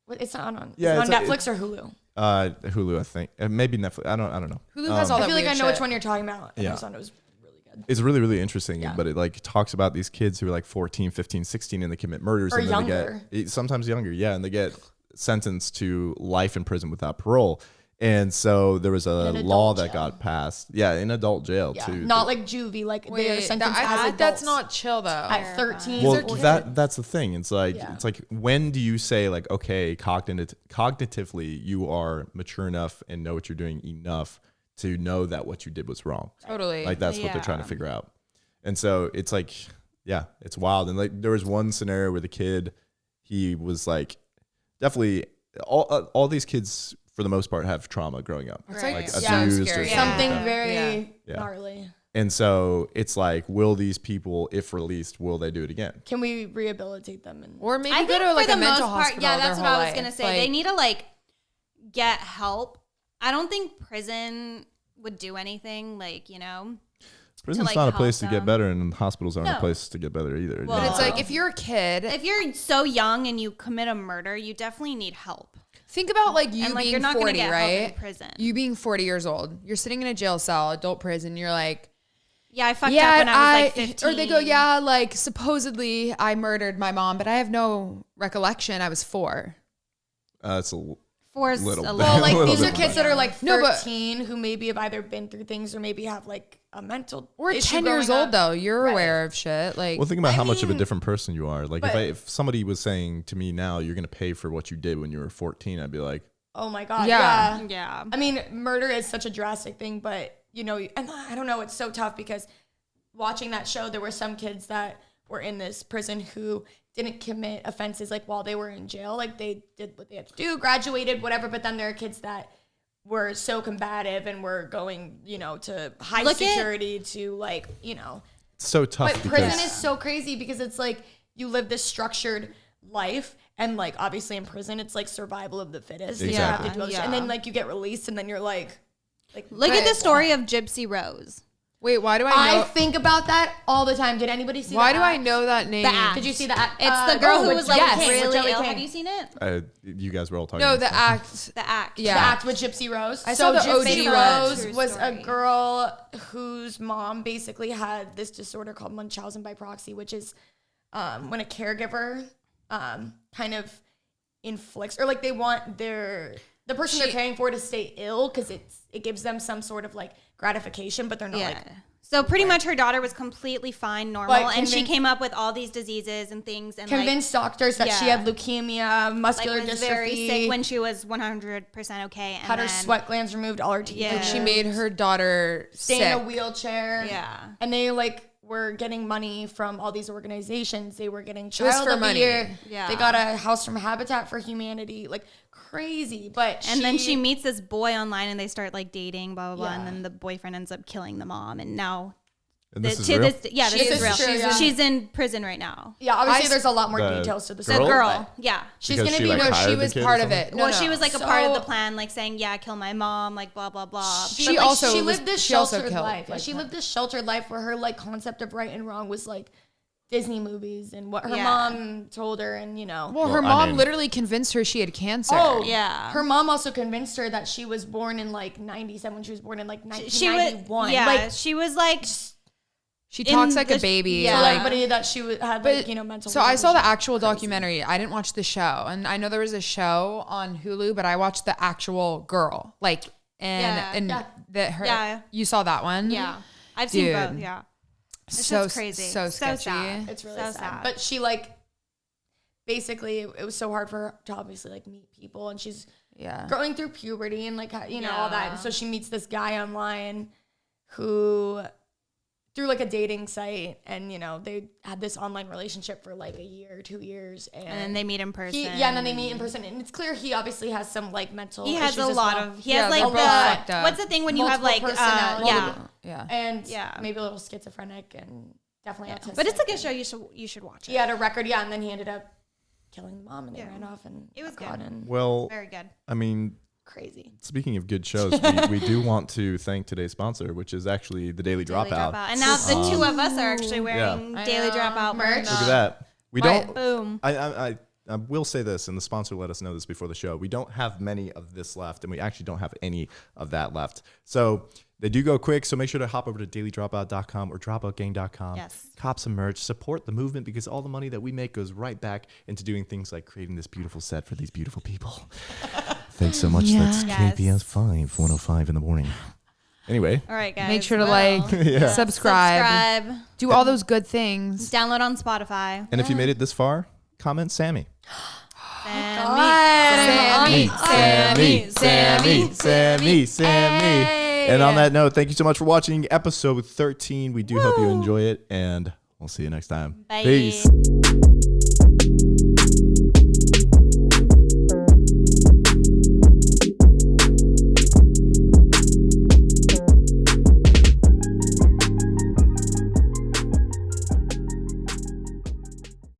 What, it's not on. Yeah, it's on it's Netflix or Hulu. Hulu, I think. Maybe Netflix. I don't know. Hulu has all I that feel like I weird know which shit. one you're talking about. Yeah. I just thought it was really good. It's really, really interesting, Yeah. but it like talks about these kids who are like 14, 15, 16 and they commit murders. Or and then younger. They get, sometimes younger, yeah. And they get sentenced to life in prison without parole. And so there was a In an law adult that jail. got passed. Yeah, in adult jail Yeah, too. not like juvie. Like they are Wait, sentenced I as think that's adults not chill though. at 13. well, or that's the thing. It's like Yeah. when do you say like, okay, cognitively you are mature enough and know what you're doing enough to know that what you did was wrong. Totally. Like that's what they're trying to Yeah. figure out. And so it's like, yeah, it's wild. And like there was one scenario where the kid, he was like, definitely all these kids for the most part have trauma growing up. It's Right. like Like so abused or scary. something. something Yeah. very Yeah. gnarly. And so it's like, will these people, if released, will they do it again? Can we rehabilitate them? And Or maybe I go think to like for a the mental most part, hospital. yeah, that's their what I whole was gonna life. say. Like, They need to like get help. I don't think prison would do anything, like, you know. Prison's like, not a help place to get them. better, and hospitals aren't No. a place to get better either. Well, But it's like if you're a kid, If you're so young and you commit a murder, you definitely need help. think about like you And, like, being you're not gonna 40, get help in right? prison. You being 40 years old, you're sitting in a jail cell, adult prison. You're like, Yeah, I fucked up when I was like 15. or they go, yeah, like supposedly I murdered my mom, but I have no recollection. I was 4. it's a, 4 force Little a bit. little. Well, like Little these are bit. kids that are like No, but- 13 who maybe have either been through things or maybe have like a mental We're issue 10 years growing old up. though. You're Right. aware of shit. Like, Well, think about I how much of a mean, different person you are. Like, but- if somebody was saying to me now, you're going to pay for what you did when you were 14, I'd be like, Oh my God. Yeah. Yeah. Yeah. I mean, murder is such a drastic thing, but you know, and I don't know, it's so tough because watching that show, there were some kids that were in this prison who didn't commit offenses like while they were in jail. Like they did what they had to do, graduated, whatever. But then there are kids that were so combative and were going, you know, to high security to like, you know. so tough. But because prison is so crazy because it's like you live this structured life and like obviously in prison it's like survival of the fittest. Exactly. You have to do all this Yeah. shit. And then like you get released and then you're like Look at the story of Gypsy Rose. wait, why do I I know? think about that all the time. Did anybody see Why the do I act? know that name? The act. Did you see that? It's the girl who was like Yes. really Joey ill. King. Have you seen it? you guys were all talking. No, about the stuff. act. The act. Yeah. The act with Gypsy Rose. I saw the Gypsy OG Rose True was story. a girl whose mom basically had this disorder called Munchausen by proxy, which is when a caregiver kind of inflicts or like they want the person they're caring for to stay ill because it gives them some sort of like gratification, but they're not Yeah. like. So pretty much her daughter was completely fine, normal, But and she convinced- came up with all these diseases and things and Convinced doctors that she Yeah. had leukemia, muscular like was dystrophy, very sick when she was 100% okay. And had her then, sweat glands removed, all her teeth. Yeah. Like she made her daughter stay sick. in a wheelchair. Yeah. And they like were getting money from all these organizations. They were getting was Child for of the money. Year. Yeah. They got a house from Habitat for Humanity. Like crazy. But And then she meets this boy online and they start like dating, blah, blah, blah. Yeah. And then the boyfriend ends up killing the mom. And now, And this is to real? this, yeah, She this is is real. true, yeah. She's in prison right now. Yeah, obviously I- there's a lot more The details to the The story. girl, but yeah. She's Because gonna she, be like, No, hired she the was kid or part of something? it. No, Well, no. she was like a part of the So- plan, like saying, yeah, kill my mom, like blah, blah, blah. She But, like, also she was- lived this she also sheltered killed, life. like, She her. lived this sheltered life where her like concept of right and wrong was like Disney movies and what her Yeah. mom told her, and you know. Well, her Well, I mom mean- literally convinced her she had cancer. Oh Yeah. Her mom also convinced her that she was born in like 97 when she was born in like She 1991. was, yeah, Like she was like, She talks like a the- baby. yeah. so like, everybody that she had but like, you know, mental. so I health saw the issues. actual documentary. I didn't watch the show, and I know there was a show on Hulu, but I watched the actual girl. Like, and Yeah. that her. Yeah. You saw that one? yeah. I've seen both, Dude. yeah. It's So just crazy. So So sketchy. sad. It's really So sad. sad. But she like basically it was so hard for her to obviously like meet people, and she's Yeah. going through puberty and like you know all that. And so she meets this guy online who through like a dating site, and you know they had this online relationship for like a year, 2 years, and And then they meet in person. and then they meet in person, and it's clear he obviously has some like mental. He has issues a as lot well. of, he Yeah, has they're like both fucked the, up. what's the thing when you have Multiple like, personalities. yeah. Yeah. and Yeah. maybe a little schizophrenic and definitely autistic. But it's a good show. You should watch it. He had a record, yeah, and then he ended up killing the mom, and they Yeah. ran off, and It was got caught good. and Well, Very good. I mean, crazy. speaking of good shows, we do want to thank today's sponsor, which is actually the Daily Daily Dropout. And now the two of us are actually wearing I Daily know. Dropout merch. Look at that. We Why- don't. Boom. I will say this, and the sponsor let us know this before the show. We don't have many of this left, and we actually don't have any of that left. So they do go quick, so make sure to hop over to dailydropout.com or dropoutgang.com. Yes. Cop some merch, support the movement, because all the money that we make goes right back into doing things like creating this beautiful set for these beautiful people. Thanks so much. That's Yes. KPS 5, 105 in the morning. Anyway, All right, guys. Make sure to Well, like, Yeah. subscribe, do all those good things. Download on Spotify. and if you made it this far, comment Sammy. Sammy, Sammy. And on that note, thank you so much for watching episode 13. We do hope you enjoy it, and we'll see you next time. Bye. Peace.